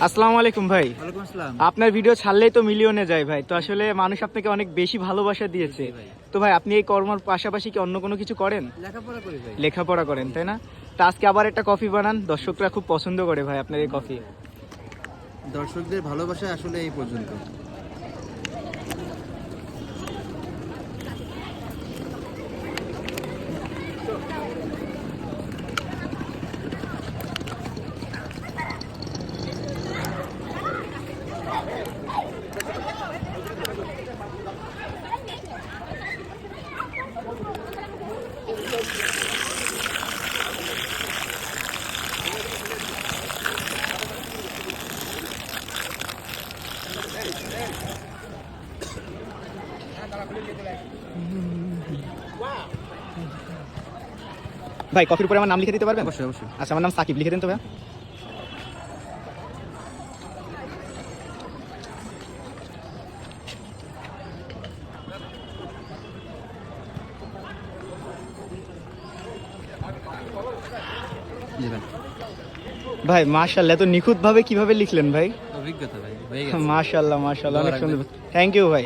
আসসালামু আলাইকুম ভাই। ওয়ালাইকুম আসসালাম। আপনার ভিডিও ছাড়লেই তো মিলিয়নে যায় ভাই, তো আসলে মানুষ আপনাকে অনেক বেশি ভালোবাসা দিয়েছে। তো ভাই আপনি এই কর্মের পাশাপাশি কি অন্য কোনো কিছু করেন? লেখাপড়া করি ভাই। লেখাপড়া করেন তাই না? তা আজকে আবার একটা কফি বানান, দর্শকরা খুব পছন্দ করে ভাই আপনার এই কফি। দর্শকদের ভালোবাসা আসলে এই পর্যন্ত। ভাই কফির উপরে আমার নাম লিখে দিতে পারবেন? অবশ্যই অবশ্যই। আচ্ছা, আমার নাম সাকিব, লিখে দেন তো ভাই। জি ভাই। ভাই মাশাআল্লাহ, এত নিখুঁত ভাবে কিভাবে লিখলেন ভাই? অভিজ্ঞতা ভাই হয়ে গেছে। মাশাআল্লাহ মাশাআল্লাহ, অনেক দোয়া সুন্দর। রাখবেন। থ্যাংক ইউ ভাই।